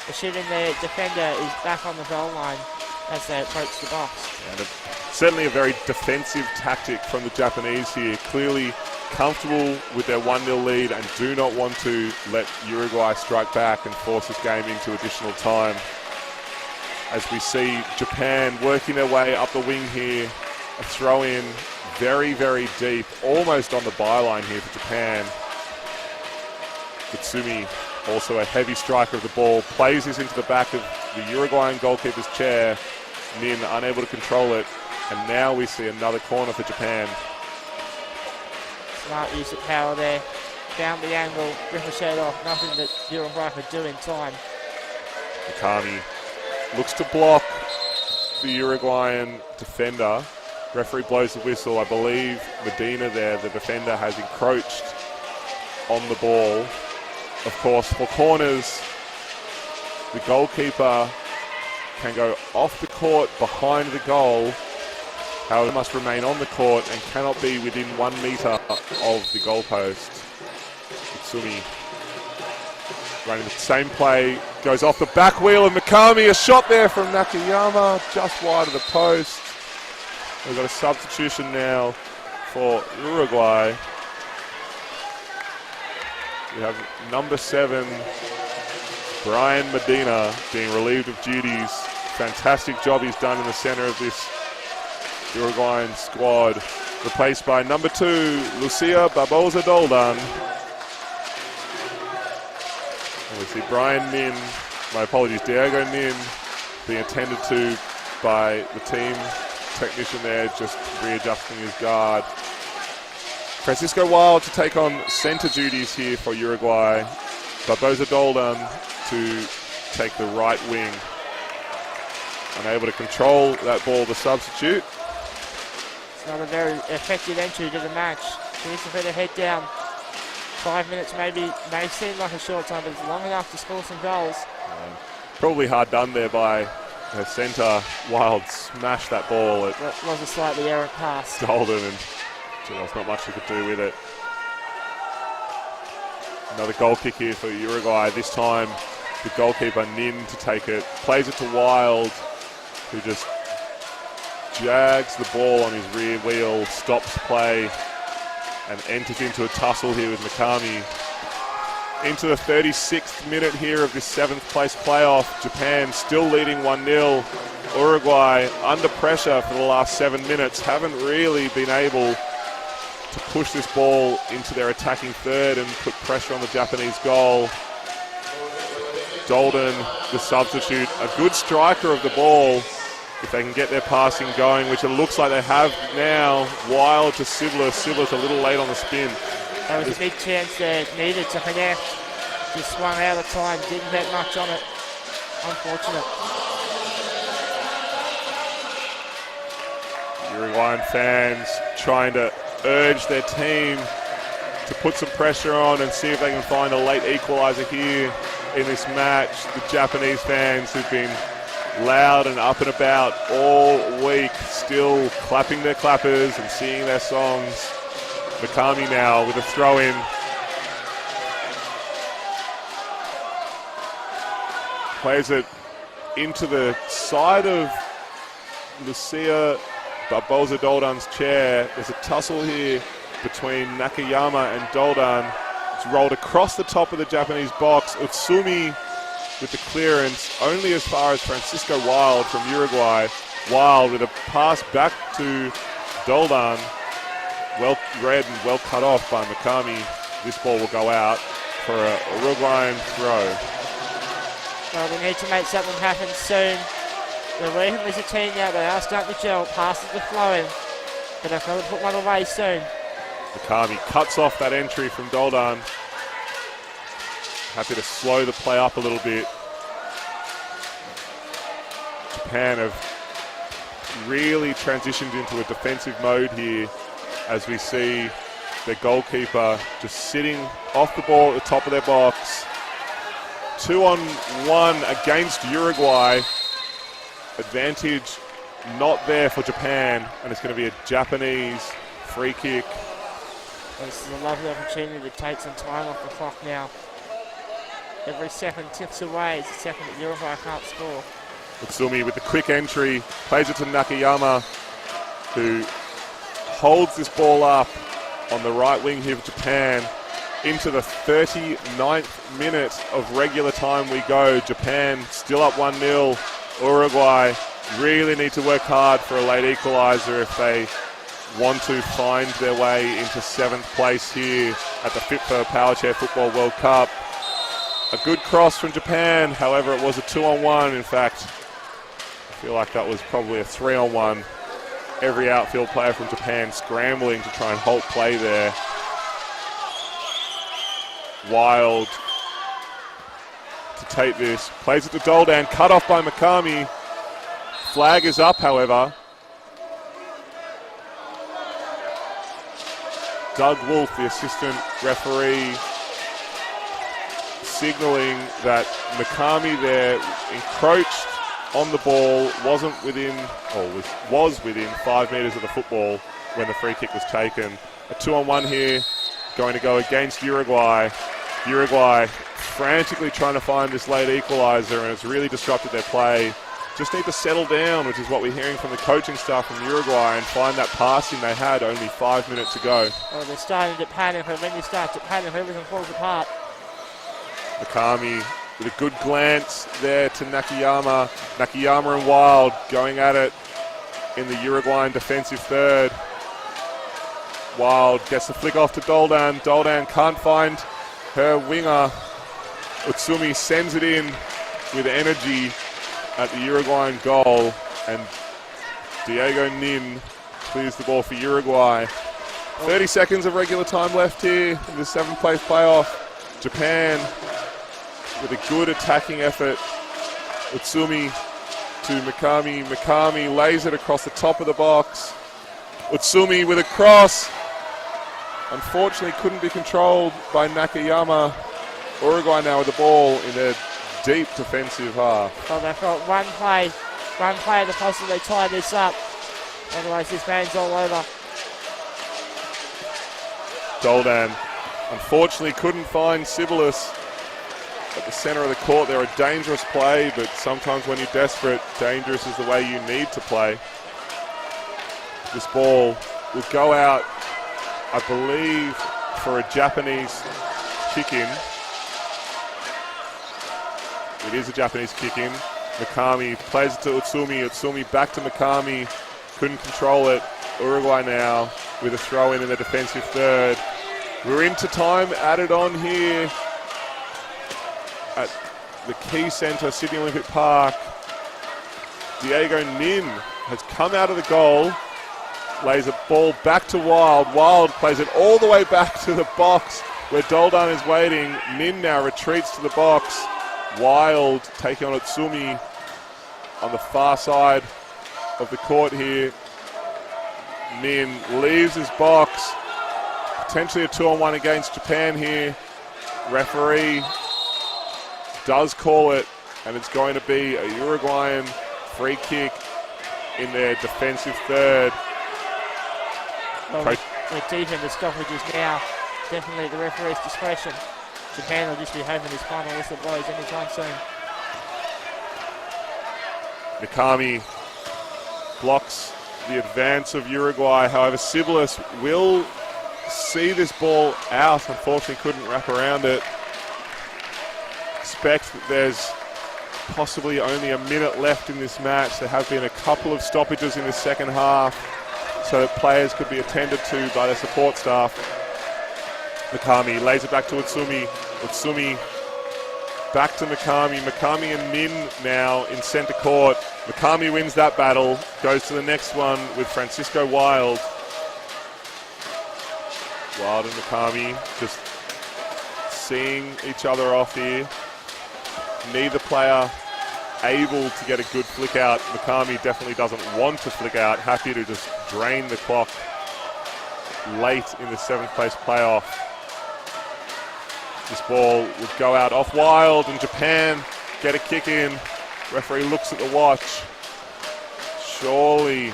Speaker 2: Assuming the defender is back on the goal line as they approach the box.
Speaker 1: And certainly a very defensive tactic from the Japanese here. Clearly comfortable with their 1-0 lead and do not want to let Uruguay strike back and force this game into additional time. As we see Japan working their way up the wing here. A throw in very, very deep, almost on the byline here for Japan. Utsumi, also a heavy striker of the ball, plays this into the back of the Uruguayan goalkeeper's chair. Min unable to control it, and now we see another corner for Japan.
Speaker 2: Smart use of power there. Found the angle, ricochet off, nothing that Uruguay could do in time.
Speaker 1: Mikami looks to block the Uruguayan defender. Referee blows the whistle. I believe Medina there, the defender, has encroached on the ball. Of course, for corners, the goalkeeper can go off the court behind the goal. However, must remain on the court and cannot be within 1 metre of the goalpost. Utsumi running the same play, goes off the back wheel, and Mikami, a shot there from Nakayama, just wide of the post. We've got a substitution now for Uruguay. We have number 7, Brian Medina, being relieved of duties. Fantastic job he's done in the centre of this Uruguayan squad. Replaced by number 2, Lucia Barbosa Doldan. And we see Brian Min, my apologies, Diego Min, being attended to by the technician there, just readjusting his guard. Francisco Wild to take on centre duties here for Uruguay. Barbosa Doldan to take the right wing. Unable to control that ball, the substitute.
Speaker 2: It's not a very effective entry to the match. Christopher to head down. 5 minutes may seem like a short time, but it's long enough to score some goals.
Speaker 1: Probably hard done there by her centre. Wild smashed that ball. It
Speaker 2: was a slightly errant pass.
Speaker 1: Golden, and there's not much she could do with it. Another goal kick here for Uruguay. This time the goalkeeper Nin to take it. Plays it to Wild, who just jags the ball on his rear wheel, stops play, and enters into a tussle here with Mikami. Into the 36th minute here of this 7th place playoff. Japan still leading 1-0. Uruguay under pressure for the last 7 minutes. Haven't really been able to push this ball into their attacking third and put pressure on the Japanese goal. Doldan, the substitute, a good striker of the ball. If they can get their passing going, which it looks like they have now. Wild to Sibler. Sibler's a little late on the spin.
Speaker 2: That was a big chance there, needed to connect. Just swung out of time, didn't get much on it. Unfortunate.
Speaker 1: Uruguayan fans trying to urge their team to put some pressure on and see if they can find a late equaliser here in this match. The Japanese fans who've been loud and up and about all week, still clapping their clappers and singing their songs. Mikami now with a throw-in. Plays it into the side of Lucia Barbosa Doldan's chair. There's a tussle here between Nakayama and Doldan. It's rolled across the top of the Japanese box. Utsumi with the clearance only as far as Francisco Wild from Uruguay. Wild with a pass back to Doldan. Well read and well cut off by Mikami. This ball will go out for a Uruguayan throw.
Speaker 2: Well, they need to make something happen soon. They're working as a team now. They are starting to gel. Passes are flowing. But they've got to put one away soon.
Speaker 1: Mikami cuts off that entry from Doldan. Happy to slow the play up a little bit. Japan have really transitioned into a defensive mode here as we see their goalkeeper just sitting off the ball at the top of their box. 2-on-1 against Uruguay. Advantage not there for Japan, and it's going to be a Japanese free kick.
Speaker 2: This is a lovely opportunity to take some time off the clock now. Every second ticks away. It's a second that Uruguay can't score.
Speaker 1: Utsumi with the quick entry, plays it to Nakayama, who holds this ball up on the right wing here of Japan. Into the 39th minute of regular time we go. Japan still up 1-0. Uruguay really need to work hard for a late equaliser if they want to find their way into 7th place here at the FIPFA Powerchair Football World Cup. A good cross from Japan, however it was a 2-on-1. In fact, I feel like that was probably a 3-on-1. Every outfield player from Japan scrambling to try and halt play there. Wild to take this, plays it to Doldan, cut off by Mikami. Flag is up, however. Doug Wolf, the assistant referee, signalling that Mikami there encroached on the ball, was within 5 metres of the football when the free kick was taken. A 2-on-1 here, going to go against Uruguay. Uruguay frantically trying to find this late equaliser, and it's really disrupted their play. Just need to settle down, which is what we're hearing from the coaching staff from Uruguay, and find that passing they had only 5 minutes ago.
Speaker 2: Oh, they're starting to panic, and when you start to panic, everything falls apart.
Speaker 1: Mikami with a good glance there to Nakayama. Nakayama and Wild going at it in the Uruguayan defensive third. Wild gets the flick off to Doldan. Doldan can't find her winger. Utsumi sends it in with energy at the Uruguayan goal, and Diego Nin clears the ball for Uruguay. 30 seconds of regular time left here in the 7th-place playoff. Japan with a good attacking effort. Utsumi to Mikami. Mikami lays it across the top of the box. Utsumi with a cross. Unfortunately couldn't be controlled by Nakayama. Uruguay now with the ball in their deep defensive half.
Speaker 2: Well, they've got one play to possibly tie this up. Otherwise this man's all over.
Speaker 1: Doldan unfortunately couldn't find Sibilis at the center of the court. They're a dangerous play, but sometimes when you're desperate, dangerous is the way you need to play. This ball will go out, I believe, for a Japanese kick-in. It is a Japanese kick-in. Mikami plays it to Utsumi. Utsumi back to Mikami. Couldn't control it. Uruguay now with a throw-in the defensive third. We're into time added on here at the Key Centre, Sydney Olympic Park. Diego Nin has come out of the goal, lays a ball back to Wild. Wild plays it all the way back to the box where Doldan is waiting. Nin now retreats to the box. Wild taking on Utsumi on the far side of the court here. Nin leaves his box. Potentially a 2-on-1 against Japan here. Referee does call it, and it's going to be a Uruguayan free kick in their defensive third.
Speaker 2: Well, we're deep in the stoppages now. Definitely at the referee's discretion. Japan will just be hoping this final whistle blows anytime soon.
Speaker 1: Mikami blocks the advance of Uruguay. However, Sibilis will see this ball out. Unfortunately, couldn't wrap around it. Expect that there's possibly only a minute left in this match. There have been a couple of stoppages in the second half so that players could be attended to by their support staff. Mikami lays it back to Utsumi. Utsumi back to Mikami. Mikami and Nin now in centre court. Mikami wins that battle, goes to the next one with Francisco Wild. Wild and Mikami just seeing each other off here. Neither player able to get a good flick out. Mikami definitely doesn't want to flick out, happy to just drain the clock late in the 7th-place playoff. This ball would go out off Wild, and Japan get a kick in. Referee looks at the watch. Surely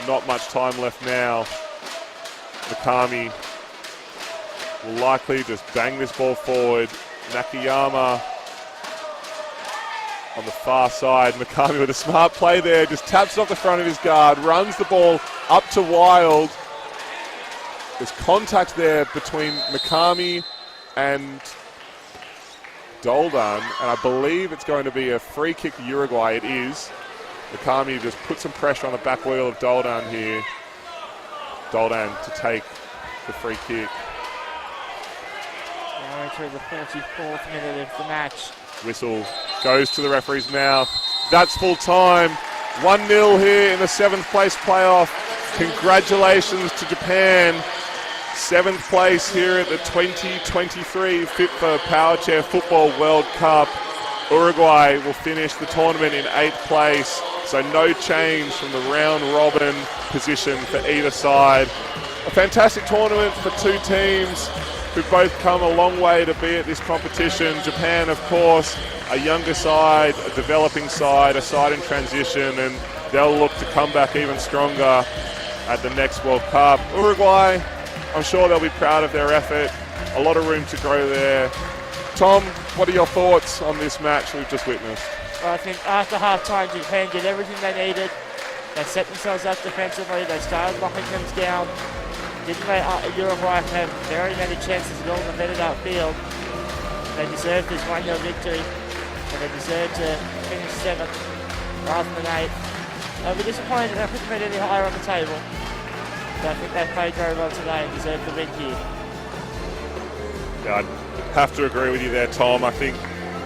Speaker 1: not much time left now. Mikami will likely just bang this ball forward. Nakayama on the far side. Mikami with a smart play there, just taps it off the front of his guard, runs the ball up to Wild. There's contact there between Mikami and Doldan, and I believe it's going to be a free kick for Uruguay. It is. Mikami just put some pressure on the back wheel of Doldan here. Doldan to take the free kick.
Speaker 2: Now into the 44th minute of the match.
Speaker 1: Whistle goes to the referee's mouth. That's full time. 1-0 here in the 7th-place playoff. Congratulations to Japan. 7th place here at the 2023 FIPFA Powerchair Football World Cup. Uruguay will finish the tournament in 8th place, so no change from the round-robin position for either side. A fantastic tournament for two teams who've both come a long way to be at this competition. Japan, of course, a younger side, a developing side, a side in transition, and they'll look to come back even stronger at the next World Cup. Uruguay, I'm sure they'll be proud of their effort. A lot of room to grow there. Tom, what are your thoughts on this match we've just witnessed?
Speaker 2: Well, I think after half-time, Japan did everything they needed. They set themselves up defensively. They started locking them down. Didn't let Uruguay have very many chances at all in the middle of that field. They deserved this 1-0 victory, and they deserved to finish 7th rather than 8th. I'll be disappointed if they couldn't put any higher on the table. But I think they played very well today and deserved the win here.
Speaker 1: Yeah, I'd have to agree with you there, Tom. I think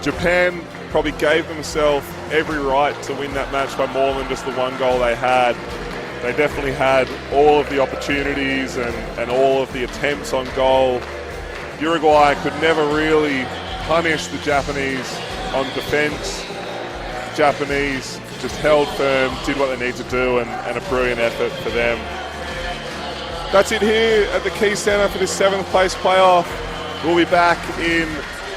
Speaker 1: Japan probably gave themselves every right to win that match by more than just the one goal they had. They definitely had all of the opportunities and all of the attempts on goal. Uruguay could never really punish the Japanese on defence. The Japanese just held firm, did what they need to do, and a brilliant effort for them. That's it here at the Key Centre for this 7th place playoff. We'll be back in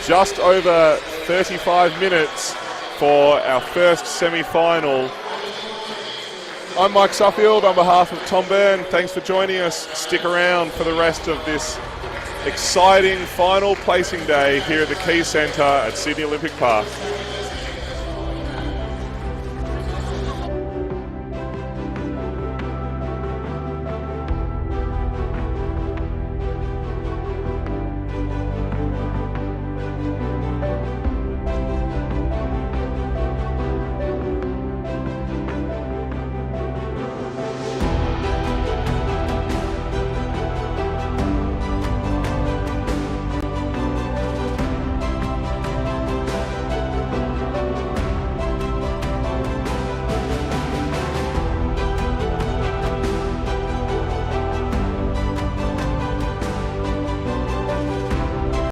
Speaker 1: just over 35 minutes for our first semi-final. I'm Mike Suffield on behalf of Tom Byrne. Thanks for joining us. Stick around for the rest of this exciting final placing day here at the Key Centre at Sydney Olympic Park.